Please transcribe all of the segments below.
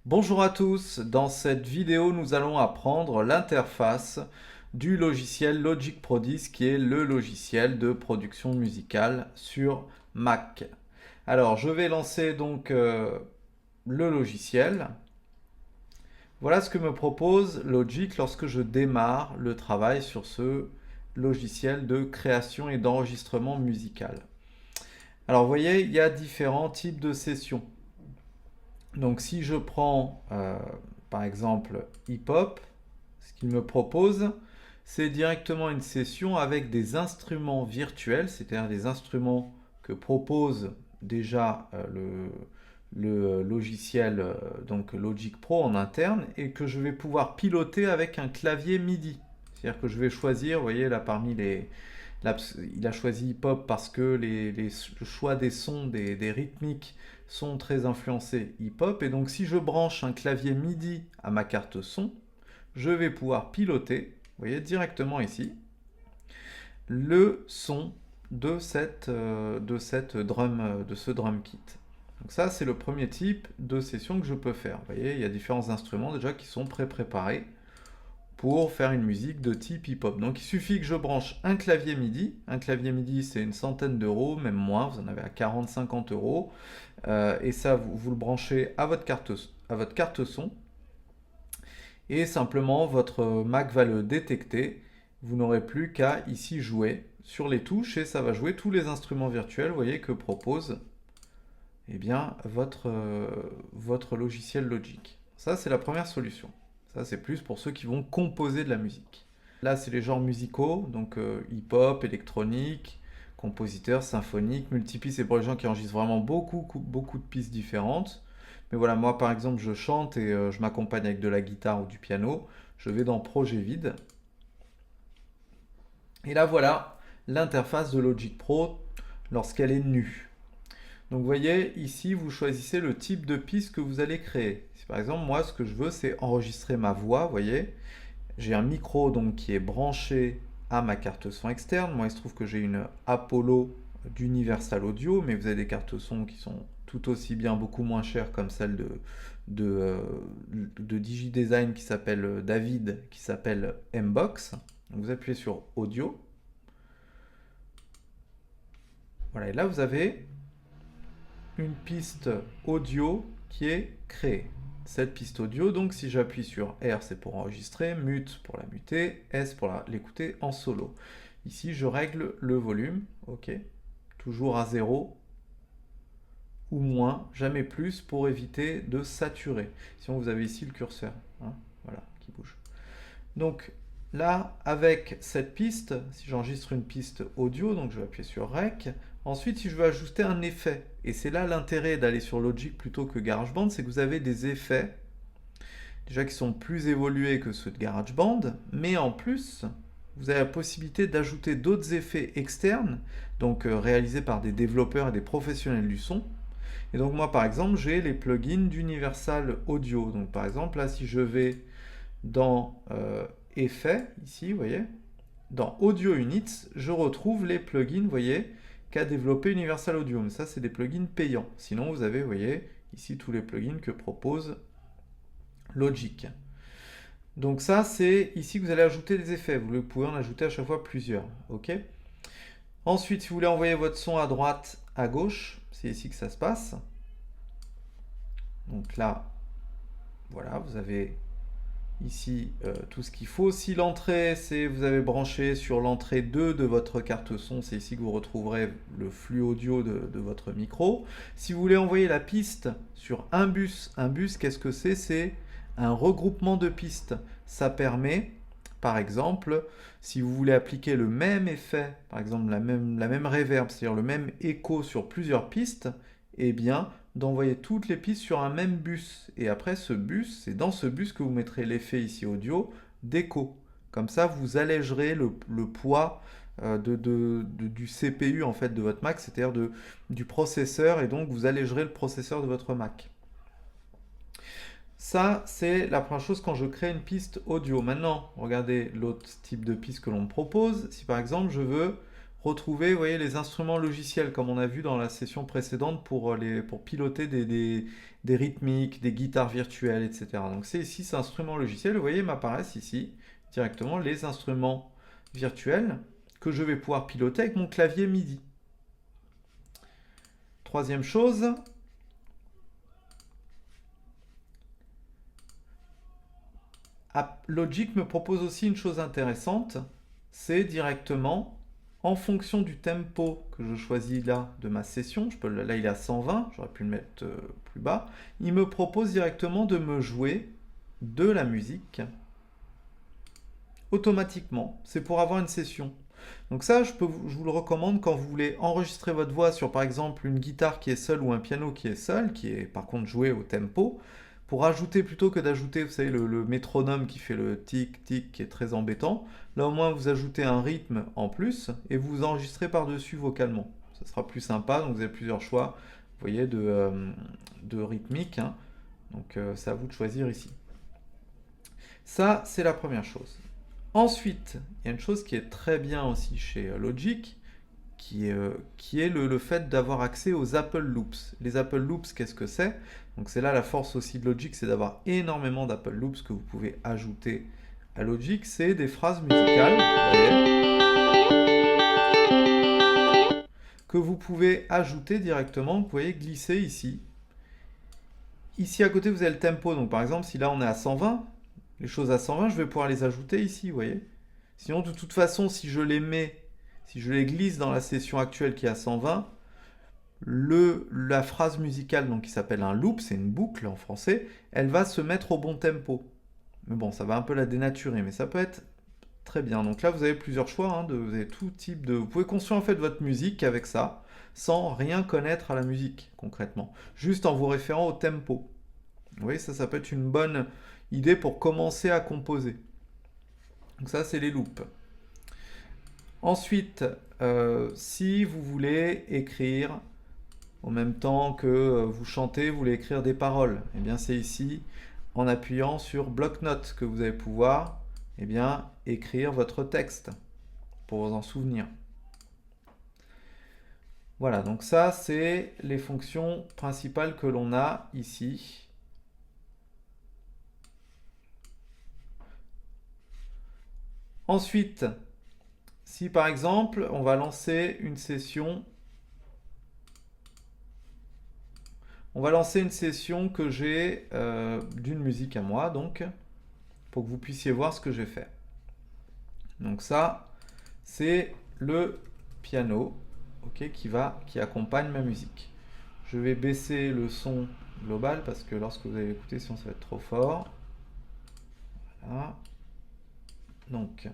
Bonjour à tous, dans cette vidéo nous allons apprendre l'interface du logiciel Logic Pro 10 qui est le logiciel de production musicale sur Mac. Alors je vais lancer donc le logiciel. Voilà ce que me propose Logic lorsque je démarre le travail sur ce logiciel de création et d'enregistrement musical. Alors vous voyez, il y a différents types de sessions. Donc si je prends par exemple hip-hop, ce qu'il me propose, c'est directement une session avec des instruments virtuels, c'est-à-dire des instruments que propose déjà le logiciel donc Logic Pro en interne et que je vais pouvoir piloter avec un clavier MIDI. C'est-à-dire que je vais choisir, vous voyez là parmi là, il a choisi hip-hop parce que le choix des sons, des rythmiques sont très influencés hip-hop. Et donc si je branche un clavier MIDI à ma carte son, je vais pouvoir piloter, vous voyez, directement ici, le son de ce drum kit. Donc ça, c'est le premier type de session que je peux faire. Vous voyez, il y a différents instruments déjà qui sont pré-préparés pour faire une musique de type hip-hop. Donc il suffit que je branche un clavier MIDI. Un clavier MIDI, c'est une centaine d'euros, même moins, vous en avez à 40-50 euros. Et ça, vous le branchez à votre carte son. Et simplement, votre Mac va le détecter. Vous n'aurez plus qu'à ici jouer sur les touches et ça va jouer tous les instruments virtuels, vous voyez, que propose eh bien, votre logiciel Logic. Ça, c'est la première solution. Ça, c'est plus pour ceux qui vont composer de la musique. Là, c'est les genres musicaux, donc hip-hop, électronique, compositeur, symphonique, multipiste, c'est pour les gens qui enregistrent vraiment beaucoup de pistes différentes. Mais voilà, moi par exemple, je chante et je m'accompagne avec de la guitare ou du piano. Je vais dans Projet vide. Et là, voilà l'interface de Logic Pro lorsqu'elle est nue. Donc vous voyez, ici, vous choisissez le type de piste que vous allez créer. Si, par exemple, moi, ce que je veux, c'est enregistrer ma voix, vous voyez. J'ai un micro donc, qui est branché à ma carte son externe. Moi, il se trouve que j'ai une Apollo d'Universal Audio, mais vous avez des cartes son qui sont tout aussi bien, beaucoup moins chères, comme celle de DigiDesign qui s'appelle David, qui s'appelle Mbox. Donc vous appuyez sur Audio. Voilà, et là, vous avez une piste audio qui est créée. Cette piste audio, donc si j'appuie sur R, c'est pour enregistrer, mute pour la muter, S pour l'écouter en solo. Ici, je règle le volume, ok, toujours à 0 ou moins, jamais plus, pour éviter de saturer. Sinon, vous avez ici le curseur, hein, voilà, qui bouge. Donc là, avec cette piste, si j'enregistre une piste audio, donc je vais appuyer sur Rec. Ensuite, si je veux ajouter un effet, et c'est là l'intérêt d'aller sur Logic plutôt que GarageBand, c'est que vous avez des effets déjà qui sont plus évolués que ceux de GarageBand, mais en plus, vous avez la possibilité d'ajouter d'autres effets externes, donc réalisés par des développeurs et des professionnels du son. Et donc moi, par exemple, j'ai les plugins d'Universal Audio. Donc par exemple, là, si je vais dans Effets, ici, vous voyez, dans Audio Units, je retrouve les plugins, vous voyez, qu'a développé Universal Audio. Mais ça, c'est des plugins payants. Sinon, vous avez, vous voyez, ici tous les plugins que propose Logic. Donc ça, c'est ici que vous allez ajouter des effets. Vous pouvez en ajouter à chaque fois plusieurs. Ok. Ensuite, si vous voulez envoyer votre son à droite, à gauche, c'est ici que ça se passe. Donc là, voilà, vous avez ici tout ce qu'il faut. Si l'entrée, c'est vous avez branché sur l'entrée 2 de votre carte son, c'est ici que vous retrouverez le flux audio de votre micro. Si vous voulez envoyer la piste sur un bus, qu'est-ce que c'est? C'est un regroupement de pistes. Ça permet, par exemple, si vous voulez appliquer le même effet, par exemple la même reverb, c'est-à-dire le même écho sur plusieurs pistes, eh bien, d'envoyer toutes les pistes sur un même bus. Et après, ce bus, c'est dans ce bus que vous mettrez l'effet ici audio d'écho. Comme ça, vous allégerez le poids du CPU en fait de votre Mac, c'est-à-dire du processeur, et donc vous allégerez le processeur de votre Mac. Ça, c'est la première chose quand je crée une piste audio. Maintenant, regardez l'autre type de piste que l'on me propose. Si par exemple, je veux retrouver, vous voyez, les instruments logiciels, comme on a vu dans la session précédente pour piloter des rythmiques, des guitares virtuelles, etc. Donc c'est ici, ces instruments logiciels, vous voyez, m'apparaissent ici directement les instruments virtuels que je vais pouvoir piloter avec mon clavier MIDI. Troisième chose, Logic me propose aussi une chose intéressante, c'est directement, en fonction du tempo que je choisis là de ma session, là il est à 120, j'aurais pu le mettre plus bas, il me propose directement de me jouer de la musique automatiquement. C'est pour avoir une session. Donc ça, je vous le recommande quand vous voulez enregistrer votre voix sur par exemple une guitare qui est seule ou un piano qui est seul, qui est par contre joué au tempo. Pour ajouter, plutôt que d'ajouter, vous savez, le métronome qui fait le tic-tic, qui est très embêtant, là au moins vous ajoutez un rythme en plus et vous enregistrez par-dessus vocalement. Ça sera plus sympa, donc vous avez plusieurs choix, vous voyez, de rythmique. Hein. Donc c'est à vous de choisir ici. Ça, c'est la première chose. Ensuite, il y a une chose qui est très bien aussi chez Logic, qui est le fait d'avoir accès aux Apple Loops. Les Apple Loops, qu'est-ce que c'est? Donc c'est là la force aussi de Logic, c'est d'avoir énormément d'Apple Loops que vous pouvez ajouter à Logic. C'est des phrases musicales, vous voyez, que vous pouvez ajouter directement, vous pouvez glisser ici. Ici à côté, vous avez le tempo. Donc par exemple, si là on est à 120, les choses à 120, je vais pouvoir les ajouter ici, vous voyez. Sinon, de toute façon, si je les glisse dans la session actuelle qui est à 120, la phrase musicale donc, qui s'appelle un loop, c'est une boucle en français, elle va se mettre au bon tempo. Mais bon, ça va un peu la dénaturer, mais ça peut être très bien. Donc là, vous avez plusieurs choix, hein, vous avez tout type de... Vous pouvez construire en fait votre musique avec ça, sans rien connaître à la musique, concrètement. Juste en vous référant au tempo. Vous voyez, ça peut être une bonne idée pour commencer à composer. Donc ça, c'est les loops. Ensuite, si vous voulez écrire en même temps que vous chantez, vous voulez écrire des paroles, eh bien c'est ici, en appuyant sur bloc-notes, que vous allez pouvoir écrire votre texte pour vous en souvenir. Voilà, donc ça c'est les fonctions principales que l'on a ici. Ensuite, si par exemple on va lancer une session, que j'ai d'une musique à moi, donc pour que vous puissiez voir ce que j'ai fait. Donc ça, c'est le piano, okay, qui accompagne ma musique. Je vais baisser le son global parce que lorsque vous allez écouter, sinon ça va être trop fort. Voilà. Donc,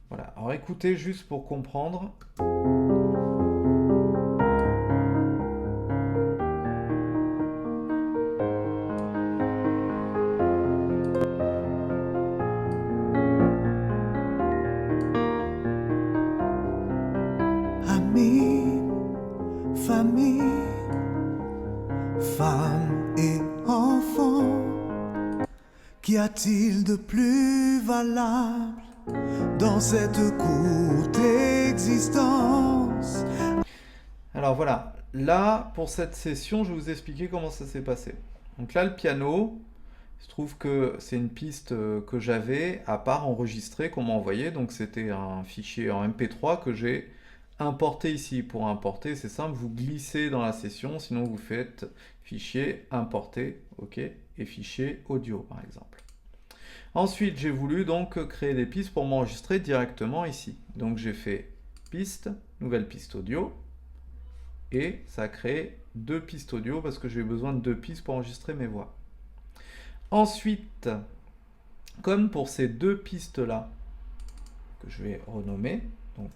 voilà. Alors écoutez juste pour comprendre. Amis, famille, femmes et enfants, qu'y a-t-il de plus valable dans cette courte existence? Alors voilà, là pour cette session, je vais vous expliquer comment ça s'est passé. Donc là le piano, il se trouve que c'est une piste que j'avais à part enregistrée qu'on m'a envoyé, donc c'était un fichier en MP3 que j'ai importé ici. Pour importer, c'est simple, vous glissez dans la session, sinon vous faites fichier importer, ok, et fichier audio par exemple. Ensuite, j'ai voulu donc créer des pistes pour m'enregistrer directement ici. Donc j'ai fait piste, nouvelle piste audio, et ça a créé 2 pistes audio parce que j'ai besoin de 2 pistes pour enregistrer mes voix. Ensuite, comme pour ces 2 pistes-là, que je vais renommer, donc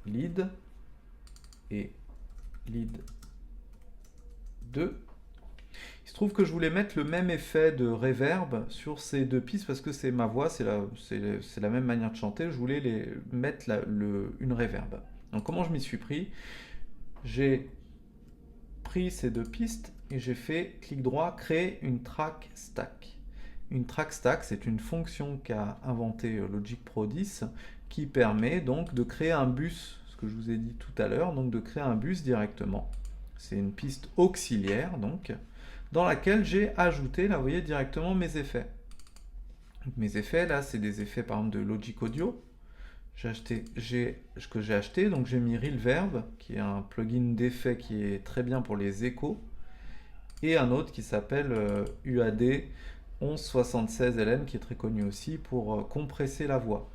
lead et lead 2, il se trouve que je voulais mettre le même effet de reverb sur ces 2 pistes parce que c'est ma voix, c'est la même manière de chanter, je voulais mettre une reverb. Donc comment je m'y suis pris? J'ai pris ces 2 pistes et j'ai fait clic droit, créer une track stack. Une track stack, c'est une fonction qu'a inventé Logic Pro 10 qui permet donc de créer un bus, ce que je vous ai dit tout à l'heure, donc de créer un bus directement. C'est une piste auxiliaire, donc, dans laquelle j'ai ajouté, là, vous voyez, directement mes effets. Donc, mes effets, là, c'est des effets, par exemple, de Logic Audio. Que j'ai acheté, donc j'ai mis Reverb, qui est un plugin d'effet qui est très bien pour les échos, et un autre qui s'appelle UAD 1176LM, qui est très connu aussi pour compresser la voix.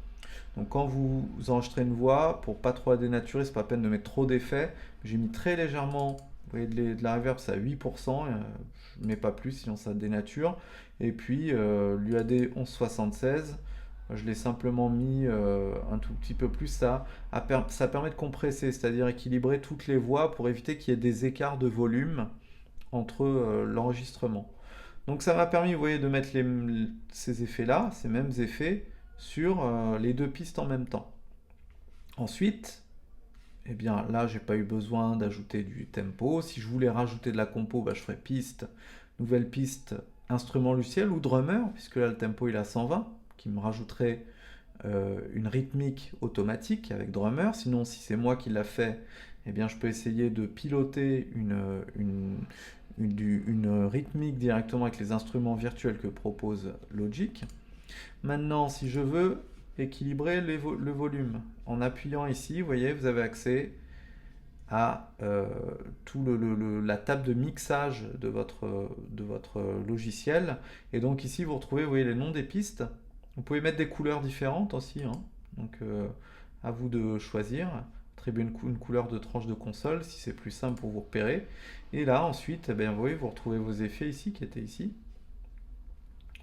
Donc quand vous enregistrez une voix, pour pas trop la dénaturer, c'est pas la peine de mettre trop d'effets. J'ai mis très légèrement, vous voyez, de la reverb, c'est à 8%, je mets pas plus, sinon ça dénature. Et puis l'UAD 1176, je l'ai simplement mis un tout petit peu plus. Ça permet de compresser, c'est-à-dire équilibrer toutes les voix pour éviter qu'il y ait des écarts de volume entre l'enregistrement. Donc ça m'a permis, vous voyez, de mettre ces effets-là, ces mêmes effets, sur les deux pistes en même temps. Ensuite, eh bien là, j'ai pas eu besoin d'ajouter du tempo. Si je voulais rajouter de la compo, bah, je ferais piste, nouvelle piste, instrument logiciel ou drummer, puisque là le tempo il est à 120, qui me rajouterait une rythmique automatique avec drummer. Sinon, si c'est moi qui l'a fait, eh bien je peux essayer de piloter une rythmique directement avec les instruments virtuels que propose Logic. Maintenant, si je veux équilibrer le volume, en appuyant ici, vous voyez, vous avez accès à tout la table de mixage de votre logiciel. Et donc ici, vous retrouvez, vous voyez, les noms des pistes. Vous pouvez mettre des couleurs différentes aussi, hein. Donc à vous de choisir. Attribuer une couleur de tranche de console si c'est plus simple pour vous repérer. Et là, ensuite, eh bien, vous voyez, vous retrouvez vos effets ici, qui étaient ici.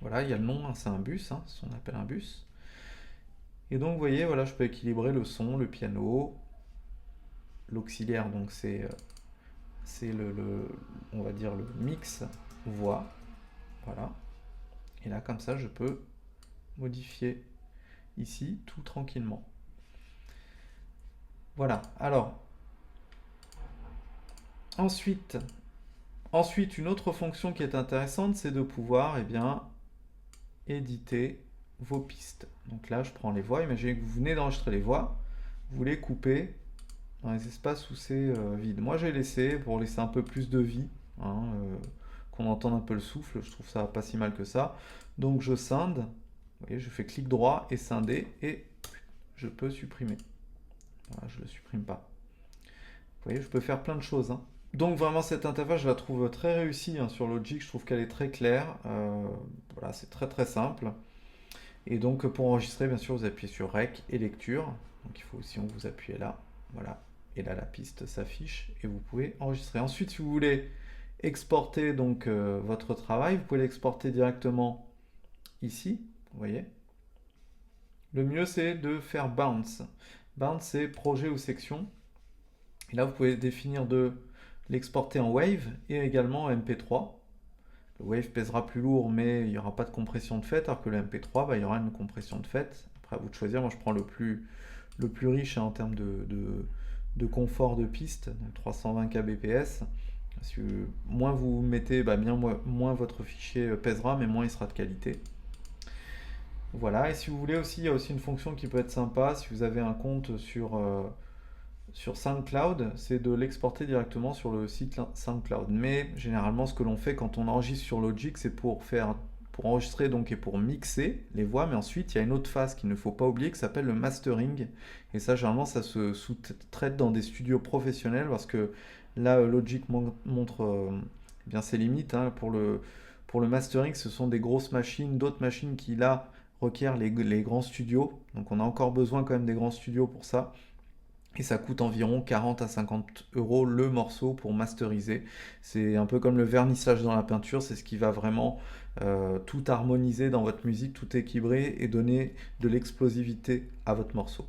Voilà, il y a le nom, hein, c'est un bus, hein, ce qu'on appelle un bus. Et donc, vous voyez, voilà, je peux équilibrer le son, le piano, l'auxiliaire, donc c'est on va dire le mix voix. Voilà. Et là, comme ça, je peux modifier ici tout tranquillement. Voilà. Alors, ensuite, une autre fonction qui est intéressante, c'est de pouvoir, eh bien, éditer vos pistes. Donc là, je prends les voix. Imaginez que vous venez d'enregistrer les voix. Vous voulez couper dans les espaces où c'est vide. Moi, j'ai laissé pour laisser un peu plus de vie, hein, qu'on entende un peu le souffle. Je trouve ça pas si mal que ça. Donc, je scinde. Vous voyez, je fais clic droit et scinder et je peux supprimer. Voilà, je ne le supprime pas. Vous voyez, je peux faire plein de choses, hein. Donc vraiment cette interface je la trouve très réussie, hein, sur Logic, je trouve qu'elle est très claire, voilà, c'est très très simple. Et donc pour enregistrer, bien sûr, vous appuyez sur Rec et lecture, donc il faut aussi vous appuyez là, voilà, et là la piste s'affiche et vous pouvez enregistrer. Ensuite, si vous voulez exporter donc votre travail, vous pouvez l'exporter directement ici, vous voyez. Le mieux c'est de faire Bounce. Bounce c'est projet ou section, et là vous pouvez définir de l'exporter en Wave et également en MP3. Le Wave pèsera plus lourd, mais il n'y aura pas de compression de fait, alors que le MP3, bah, il y aura une compression de fait. Après, à vous de choisir. Moi, je prends le plus riche, hein, en termes de confort de piste, donc 320 kbps. Moins vous mettez, bah, bien moins votre fichier pèsera, mais moins il sera de qualité. Voilà, et si vous voulez aussi, il y a aussi une fonction qui peut être sympa, si vous avez un compte sur SoundCloud, c'est de l'exporter directement sur le site SoundCloud. Mais généralement, ce que l'on fait quand on enregistre sur Logic, c'est pour enregistrer donc et pour mixer les voix. Mais ensuite, il y a une autre phase qu'il ne faut pas oublier qui s'appelle le mastering. Et ça, généralement, ça se sous-traite dans des studios professionnels parce que là, Logic montre bien ses limites, hein. Pour le mastering, ce sont des grosses machines, d'autres machines qui là requièrent les grands studios. Donc, on a encore besoin quand même des grands studios pour ça. Et ça coûte environ 40 à 50 € le morceau pour masteriser. C'est un peu comme le vernissage dans la peinture, c'est ce qui va vraiment tout harmoniser dans votre musique, tout équilibrer et donner de l'explosivité à votre morceau.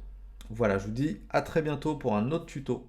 Voilà, je vous dis à très bientôt pour un autre tuto.